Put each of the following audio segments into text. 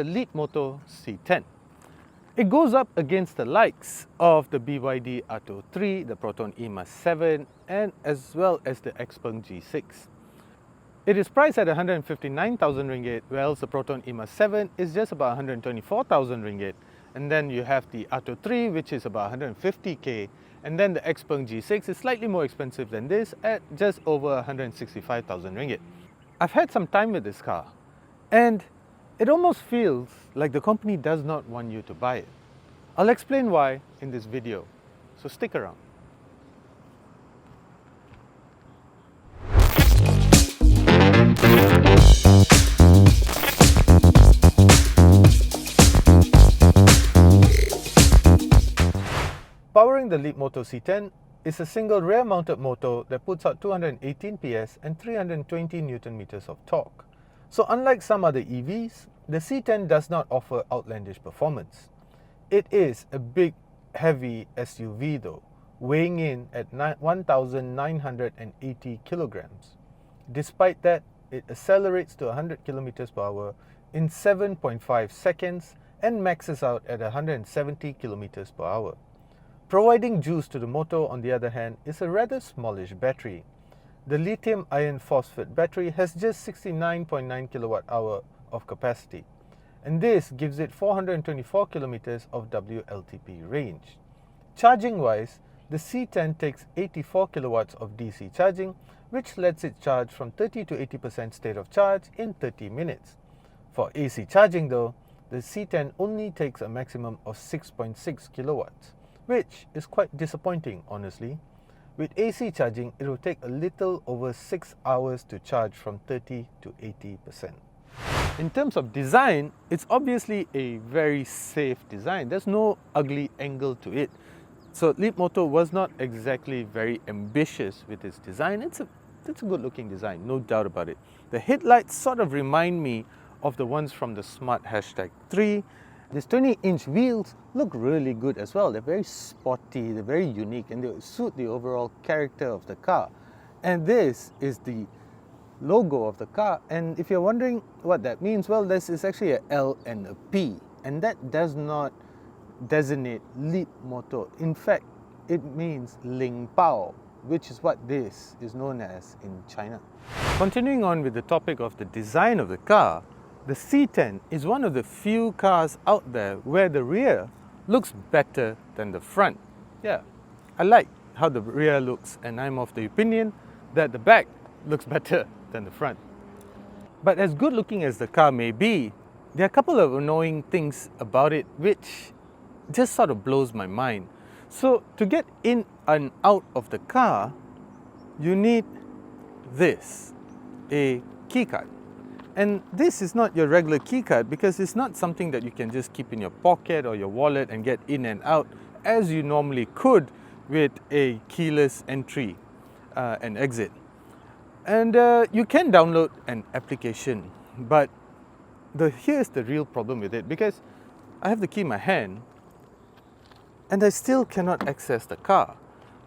the Leapmotor C10. It goes up against the likes of the BYD Atto 3, the Proton EMA 7 and as well as the Xpeng G6. It is priced at 159,000 ringgit, whereas the Proton EMA 7 is just about 124,000 ringgit. And then you have the Atto 3, which is about 150k, and then the Xpeng G6 is slightly more expensive than this at just over 165,000 ringgit. I've had some time with this car, and it almost feels like the company does not want you to buy it. I'll explain why in this video, so stick around. Powering the Leapmotor C10 is a single rear-mounted motor that puts out 218 PS and 320 Nm of torque. So unlike some other EVs, the C10 does not offer outlandish performance. It is a big, heavy SUV though, weighing in at 1,980 kilograms. Despite that, it accelerates to 100 km per hour in 7.5 seconds and maxes out at 170 km per hour. Providing juice to the motor, on the other hand, is a rather smallish battery. The lithium iron phosphate battery has just 69.9 kWh of capacity, and this gives it 424 km of WLTP range. Charging wise, the C10 takes 84 kilowatts of DC charging, which lets it charge from 30 to 80% state of charge in 30 minutes. For AC charging though, the C10 only takes a maximum of 6.6 kilowatts, which is quite disappointing honestly. With AC charging, it will take a little over 6 hours to charge from 30 to 80%. In terms of design, it's obviously a very safe design. There's no ugly angle to it. So Leapmotor was not exactly very ambitious with its design. It's a good looking design, no doubt about it. The headlights sort of remind me of the ones from the Smart #3. These 20-inch wheels look really good as well. They're very sporty, they're very unique, and they suit the overall character of the car. And this is the logo of the car, and if you're wondering what that means, well, this is actually a L and a P, and that does not designate Leapmotor. In fact, it means Ling Pao, which is what this is known as in China. Continuing on with the topic of the design of the car, the C10 is one of the few cars out there where the rear looks better than the front. Yeah, I like how the rear looks, and I'm of the opinion that the back looks better than the front. But as good looking as the car may be, there are a couple of annoying things about it which just sort of blows my mind. So to get in and out of the car, you need this, a keycard. And this is not your regular keycard because it's not something that you can just keep in your pocket or your wallet and get in and out as you normally could with a keyless entry and exit. And you can download an application, but here's the real problem with it, because I have the key in my hand and I still cannot access the car.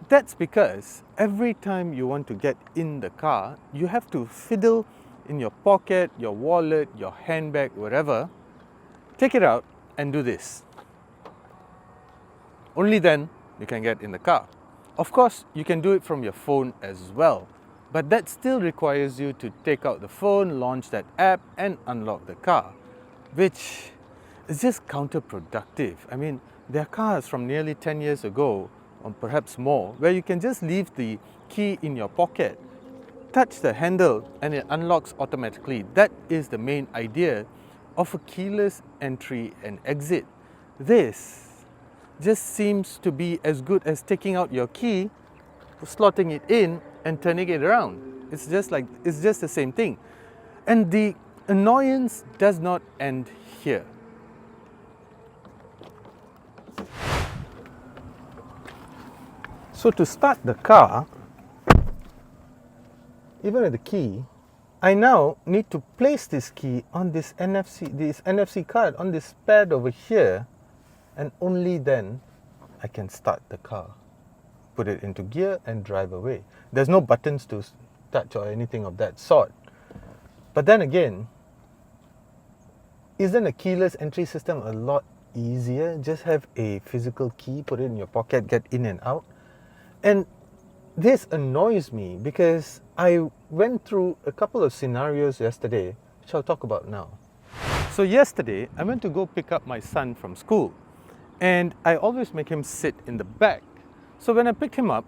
That's because every time you want to get in the car, you have to fiddle in your pocket, your wallet, your handbag, wherever, take it out and do this. Only then you can get in the car. Of course, you can do it from your phone as well, but that still requires you to take out the phone, launch that app and unlock the car, which is just counterproductive. I mean, there are cars from nearly 10 years ago, or perhaps more, where you can just leave the key in your pocket, touch the handle and it unlocks automatically. That is the main idea of a keyless entry and exit. This just seems to be as good as taking out your key, slotting it in and turning it around. It's just the same thing. And the annoyance does not end here. So to start the car, even with the key, I now need to place this key on this NFC card on this pad over here, and only then I can start the car, put it into gear and drive away. There's no buttons to touch or anything of that sort. But then again, isn't a keyless entry system a lot easier? Just have a physical key, put it in your pocket, get in and out. And this annoys me because I went through a couple of scenarios yesterday, which I'll talk about now. So yesterday, I went to go pick up my son from school, and I always make him sit in the back. So when I picked him up,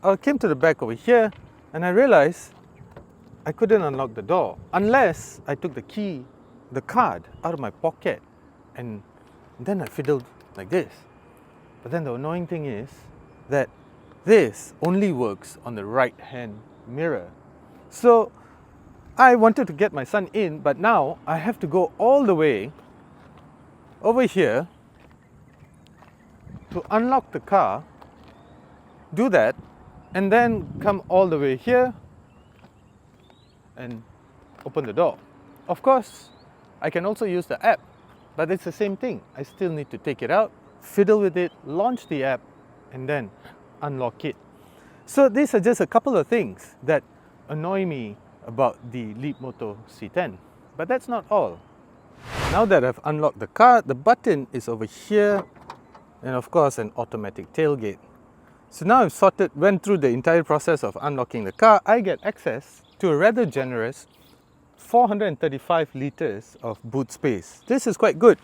I came to the back over here, and I realized I couldn't unlock the door unless I took the card out of my pocket, and then I fiddled like this. But then the annoying thing is that this only works on the right hand mirror. So I wanted to get my son in, but now I have to go all the way over here to unlock the car, do that, and then come all the way here and open the door. Of course, I can also use the app, but it's the same thing. I still need to take it out, fiddle with it, launch the app, and then unlock it. So these are just a couple of things that annoy me about the Leapmotor C10. But that's not all. Now that I've unlocked the car, the button is over here, and of course an automatic tailgate. So now I've went through the entire process of unlocking the car, I get access to a rather generous 435 liters of boot space. This is quite good.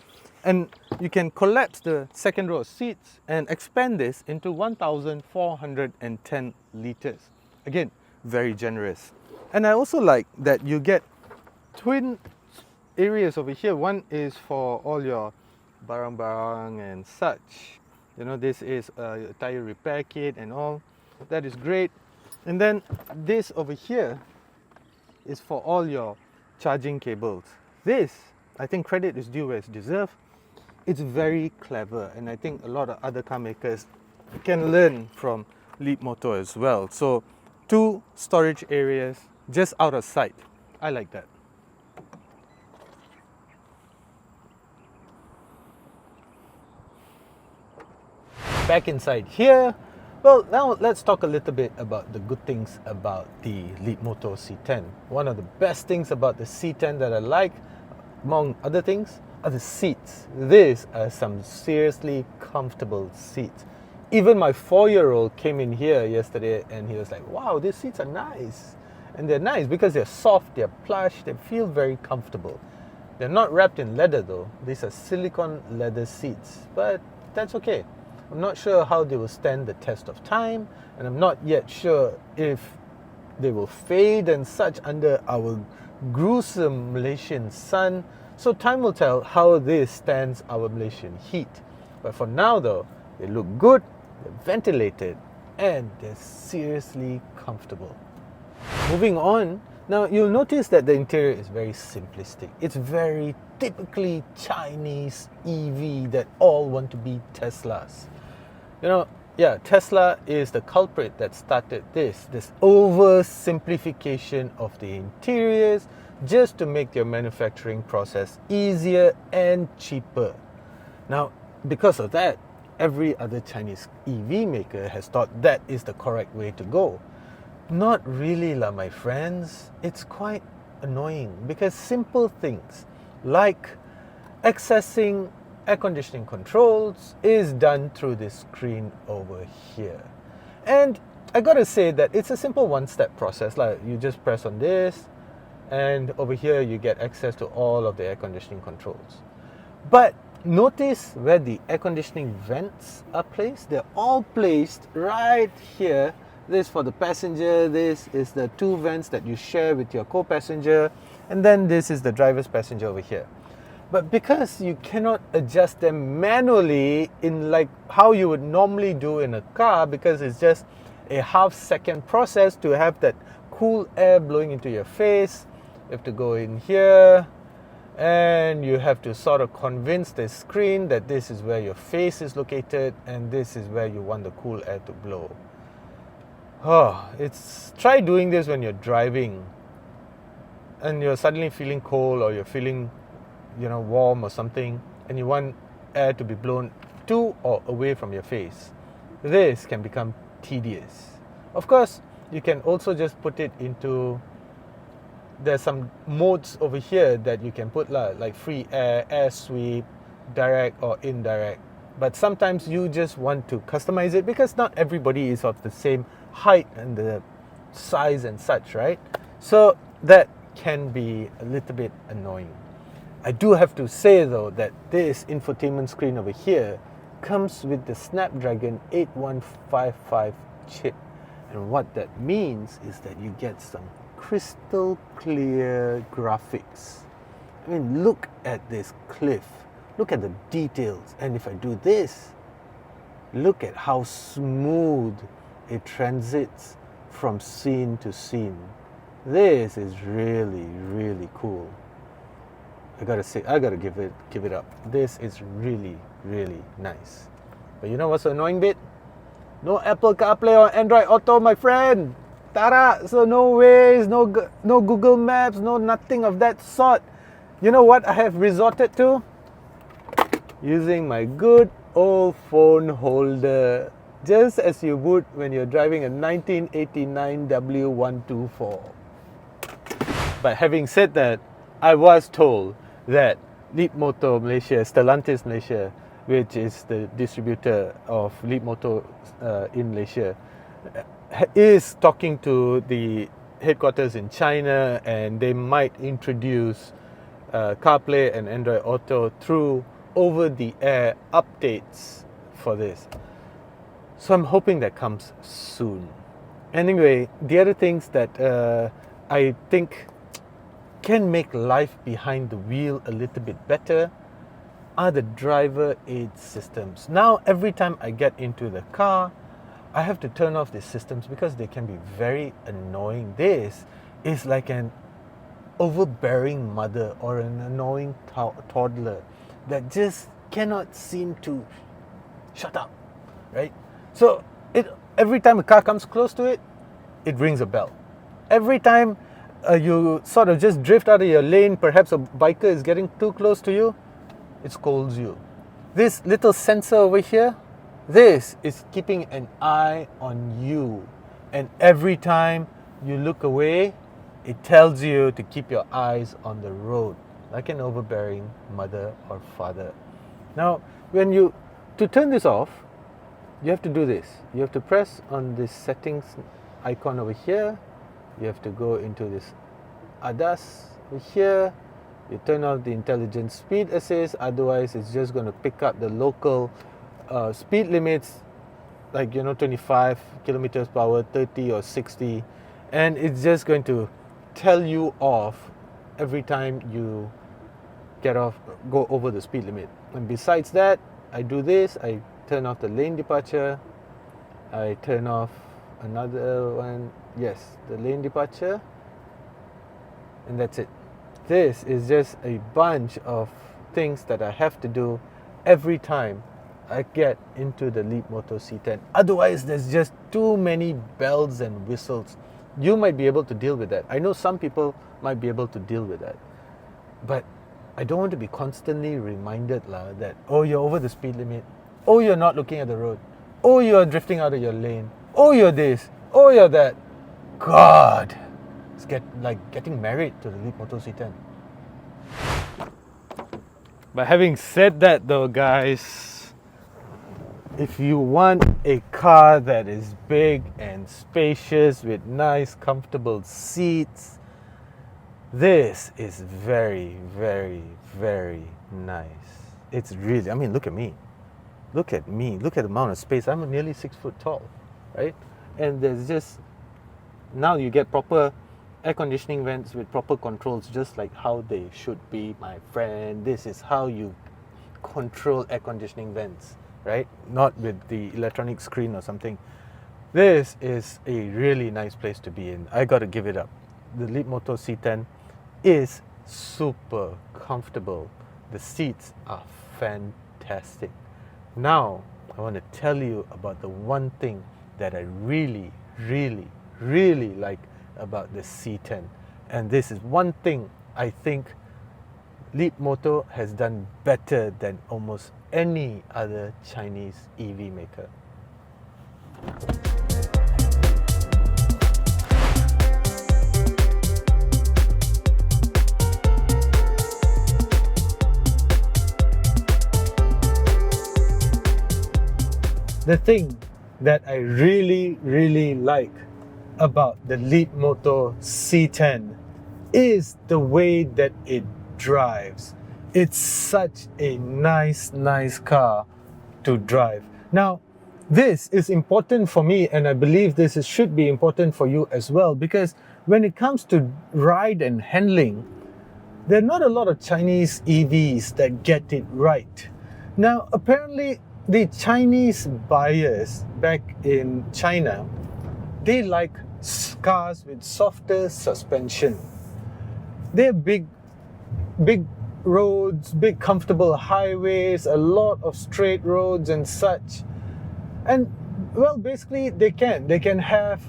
And you can collapse the second row of seats and expand this into 1,410 liters. Again, very generous. And I also like that you get twin areas over here. One is for all your barang-barang and such. You know, this is a tire repair kit and all. That is great. And then this over here is for all your charging cables. This, I think credit is due where it's deserved. It's very clever, and I think a lot of other car makers can learn from Leapmotor as well. So 2 storage areas just out of sight. I like that. Back inside here, well, now let's talk a little bit about the good things about the Leapmotor C10. One of the best things about the C10 that I like, among other things, are the seats. These are some seriously comfortable seats. Even my 4-year-old came in here yesterday and he was like, wow, these seats are nice. And they're nice because they're soft, they're plush, they feel very comfortable. They're not wrapped in leather though. These are silicone leather seats, but that's okay. I'm not sure how they will stand the test of time, and I'm not yet sure if they will fade and such under our gruesome Malaysian sun. So time will tell how this stands our Malaysian heat. But for now though, they look good, they're ventilated, and they're seriously comfortable. Moving on, now you'll notice that the interior is very simplistic. It's very typically Chinese EV that all want to be Teslas. You know, yeah, Tesla is the culprit that started this oversimplification of the interiors just to make their manufacturing process easier and cheaper. Now, because of that, every other Chinese EV maker has thought that is the correct way to go. Not really lah, my friends. It's quite annoying because simple things like accessing air conditioning controls is done through this screen over here. And I gotta say that it's a simple one-step process. Like you just press on this, and over here you get access to all of the air conditioning controls. But notice where the air conditioning vents are placed. They're all placed right here. This for the passenger, this is the 2 vents that you share with your co-passenger, and then this is the driver's passenger over here. But because you cannot adjust them manually in like how you would normally do in a car, because it's just a half-second process to have that cool air blowing into your face, you have to go in here and you have to sort of convince the screen that this is where your face is located and this is where you want the cool air to blow. Try doing this when you're driving and you're suddenly feeling cold, or you're feeling warm or something, and you want air to be blown to or away from your face. This can become tedious. Of course, you can also just put it into there's some modes over here that you can put like free air, air sweep, direct or indirect. But sometimes you just want to customize it because not everybody is of the same height and the size and such, right? So that can be a little bit annoying. I do have to say though that this infotainment screen over here comes with the Snapdragon 8155 chip. And what that means is that you get some crystal clear graphics. I mean, look at this cliff. Look at the details. And if I do this, look at how smooth it transits from scene to scene. This is really, really cool. I gotta give it up. This is really, really nice. But you know what's the annoying bit? No Apple CarPlay or Android Auto, my friend. Tara, so no Waze, no Google Maps, no nothing of that sort. You know what I have resorted to? Using my good old phone holder, just as you would when you're driving a 1989 W124. But having said that, I was told that Leapmotor Malaysia, Stellantis Malaysia, which is the distributor of Leapmotor in Malaysia, is talking to the headquarters in China, and they might introduce CarPlay and Android Auto through over-the-air updates for this. So I'm hoping that comes soon. Anyway, the other things that I think can make life behind the wheel a little bit better are the driver aid systems. Now, every time I get into the car, I have to turn off these systems because they can be very annoying. This is like an overbearing mother or an annoying toddler that just cannot seem to shut up, right? So every time a car comes close to it, it rings a bell. Every time you sort of just drift out of your lane, perhaps a biker is getting too close to you, it scolds you. This little sensor over here, this is keeping an eye on you. And every time you look away, it tells you to keep your eyes on the road, like an overbearing mother or father. Now, to turn this off, you have to do this. You have to press on this settings icon over here. You have to go into this ADAS over here. You turn off the intelligent speed assist, otherwise it's just going to pick up the local speed limits, like 25 kilometers per hour, 30 or 60, and it's just going to tell you off every time you go over the speed limit. And besides that, I do this, I turn off the lane departure, I turn off another one, yes, the lane departure, and that's it. This is just a bunch of things that I have to do every time I get into the Leapmotor C10. Otherwise, there's just too many bells and whistles. You might be able to deal with that. I know some people might be able to deal with that. But I don't want to be constantly reminded that, oh, you're over the speed limit. Oh, you're not looking at the road. Oh, you're drifting out of your lane. Oh, you're this. Oh, you're that. God. It's like getting married to the Leapmotor C10. But having said that though, guys, if you want a car that is big and spacious with nice, comfortable seats, this is very, very, very nice. It's really, look at me. Look at me. Look at the amount of space. I'm nearly 6 foot tall, right? And there's just, now you get proper air conditioning vents with proper controls, just like how they should be, my friend. This is how you control air conditioning vents, right? Not with the electronic screen or something. This is a really nice place to be in. I gotta give it up. The Leapmotor C10 is super comfortable. The seats are fantastic. Now, I want to tell you about the one thing that I really, really, really like about the C10. And this is one thing I think Leapmotor has done better than almost any other Chinese EV maker. the thing that I really like about the Leapmotor C10 is the way that it drives. It's such a nice car to drive. Now, this is important for me, and I believe should be important for you as well, because when it comes to ride and handling, there are not a lot of Chinese EVs that get it right. Now, apparently, the Chinese buyers back in China, they like cars with softer suspension. They're big roads, big comfortable highways, a lot of straight roads and such. And well, basically they can have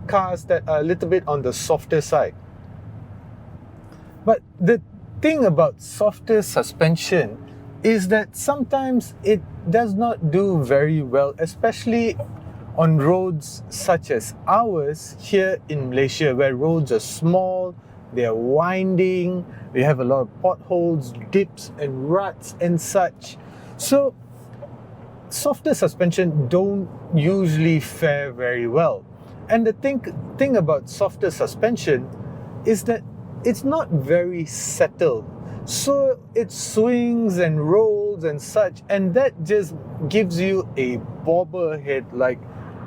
cars that are a little bit on the softer side. But the thing about softer suspension is that sometimes it does not do very well, especially on roads such as ours here in Malaysia, where roads are small, they're winding, we have a lot of potholes, dips and ruts and such. So softer suspension don't usually fare very well. And the thing about softer suspension is that it's not very settled. So it swings and rolls and such, and that just gives you a bobblehead-like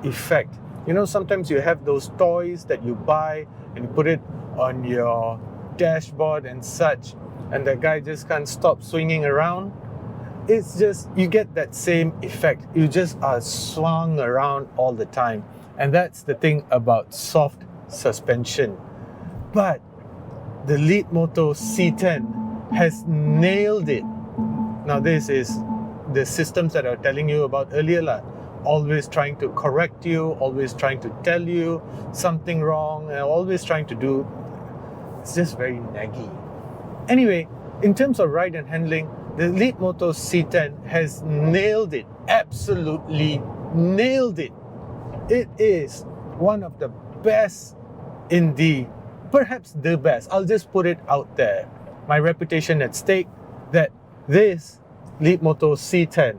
effect. You know, sometimes you have those toys that you buy and you put it on your dashboard and such, and the guy just can't stop swinging around. It's just, you get that same effect. You just are swung around all the time. And that's the thing about soft suspension. But the Leapmotor C10 has nailed it. Now this is the systems that I was telling you about earlier, always trying to correct you, always trying to tell you something wrong, and always trying to do. It's just very naggy. Anyway, in terms of ride and handling, the Leapmotor C10 has nailed it. Absolutely nailed it. It is one of the best in perhaps the best. I'll just put it out there. My reputation at stake that this Leapmotor C10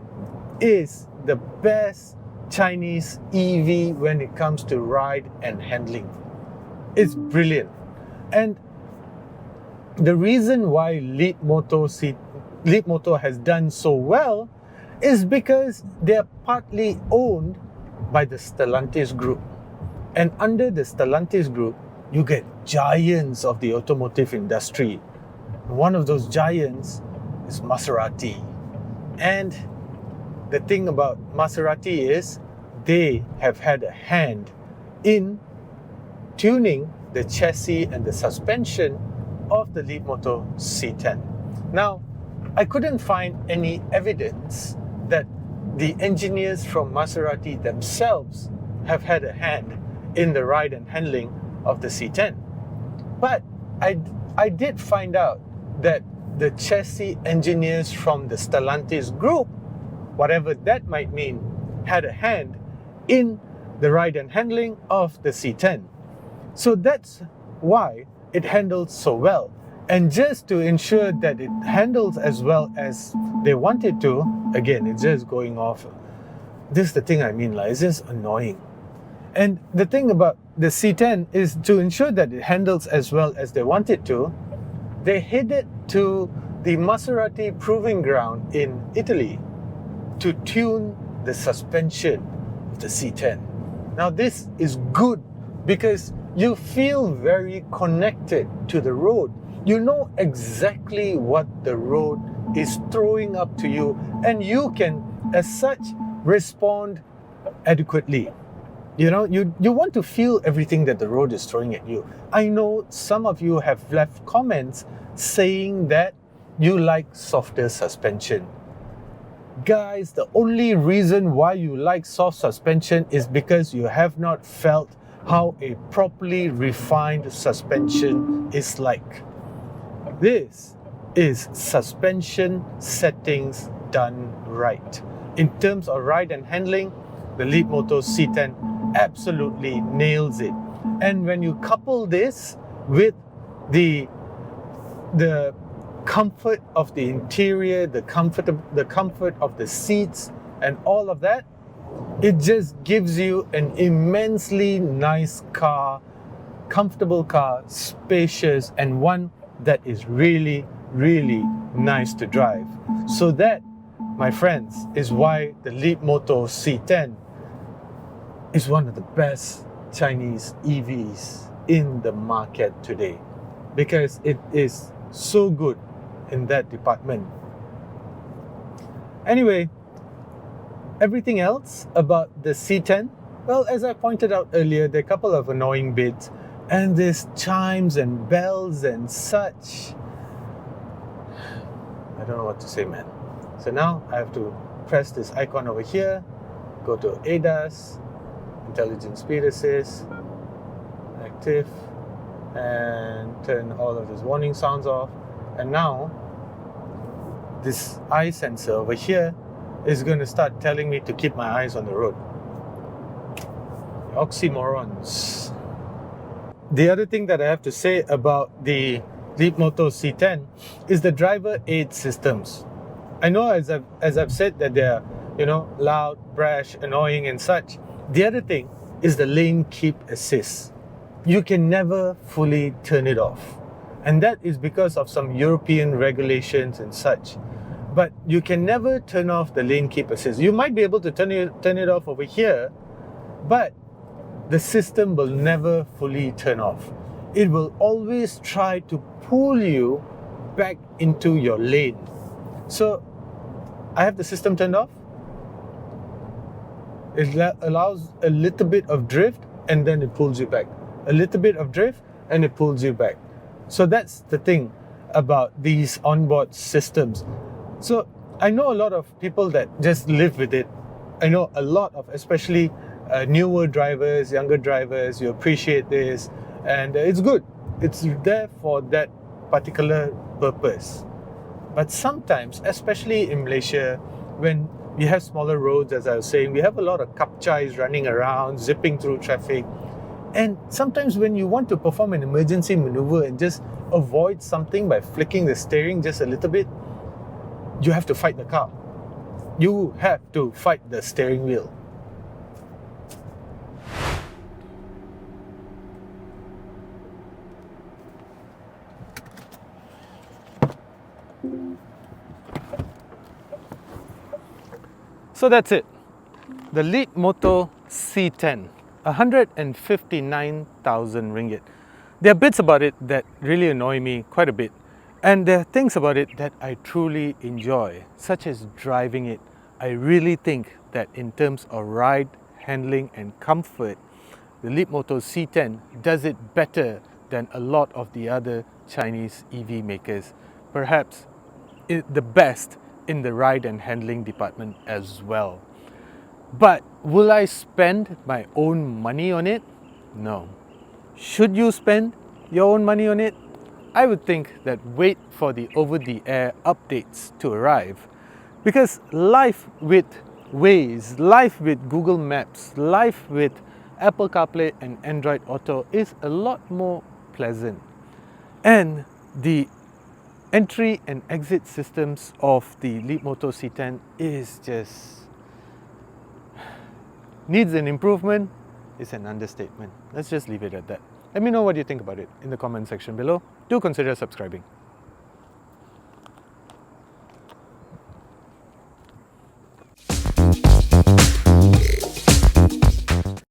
is the best Chinese EV when it comes to ride and handling. It's brilliant. And the reason why Leapmotor has done so well is because they're partly owned by the Stellantis Group. And under the Stellantis Group, you get giants of the automotive industry. One of those giants is Maserati. And the thing about Maserati is they have had a hand in tuning the chassis and the suspension of the Leapmotor C10. Now, I couldn't find any evidence that the engineers from Maserati themselves have had a hand in the ride and handling of the C10. But I did find out that the chassis engineers from the Stellantis Group, whatever that might mean, had a hand in the ride and handling of the C10. So that's why it handles so well. And just to ensure that it handles as well as they want it to, again, it's just going off. This is the thing I mean, it's just annoying. And the thing about the C10 is to ensure that it handles as well as they want it to, they headed to the Maserati proving ground in Italy to tune the suspension of the C10. Now this is good because you feel very connected to the road. You know exactly what the road is throwing up to you, and you can, as such, respond adequately. You know, you want to feel everything that the road is throwing at you. I know some of you have left comments saying that you like softer suspension. Guys, the only reason why you like soft suspension is because you have not felt how a properly refined suspension is like. This is suspension settings done right. In terms of ride and handling, the Leapmotor C10 absolutely nails it. And when you couple this with the comfort of the interior, the comfort of the seats and all of that, It just gives you an immensely nice car, comfortable car, spacious, and one that is really, really nice to drive. So that, my friends, is why the Leapmotor C10 is one of the best Chinese EVs in the market today, because it is so good in that department. Anyway, everything else about the C10, well, as I pointed out earlier, there are a couple of annoying bits, and there's chimes and bells and such. I don't know what to say, man. So now I have to press this icon over here, go to ADAS, Intelligent Speed Assist, active, and turn all of these warning sounds off. And now this eye sensor over here is going to start telling me to keep my eyes on the road. Oxymorons. The other thing that I have to say about the Leapmotor C10 is the driver aid systems. I know as I've said that they're, loud, brash, annoying and such. The other thing is the lane keep assist. You can never fully turn it off. And that is because of some European regulations and such. But you can never turn off the lane keep assist. You might be able to turn it off over here, but the system will never fully turn off. It will always try to pull you back into your lane. So I have the system turned off. It allows a little bit of drift and then it pulls you back. A little bit of drift and it pulls you back. So that's the thing about these onboard systems. So I know a lot of people that just live with it. I know a lot of, especially newer drivers, younger drivers, you appreciate this, and it's good. It's there for that particular purpose. But sometimes, especially in Malaysia, when we have smaller roads, as I was saying, we have a lot of kapchais running around, zipping through traffic. And sometimes when you want to perform an emergency maneuver and just avoid something by flicking the steering just a little bit, you have to fight the car. You have to fight the steering wheel. So that's it. The Leapmotor C10, 159,000 ringgit. There are bits about it that really annoy me quite a bit. And there are things about it that I truly enjoy, such as driving it. I really think that in terms of ride, handling and comfort, the Leapmotor C10 does it better than a lot of the other Chinese EV makers. Perhaps the best in the ride and handling department as well. But will I spend my own money on it? No. Should you spend your own money on it? I would think that wait for the over-the-air updates to arrive, because life with Waze, life with Google Maps, life with Apple CarPlay and Android Auto is a lot more pleasant. And the entry and exit systems of the Leapmotor C10 is just needs an improvement. Is an understatement. Let's just leave it at that. Let me know what you think about it in the comment section below. Do consider subscribing.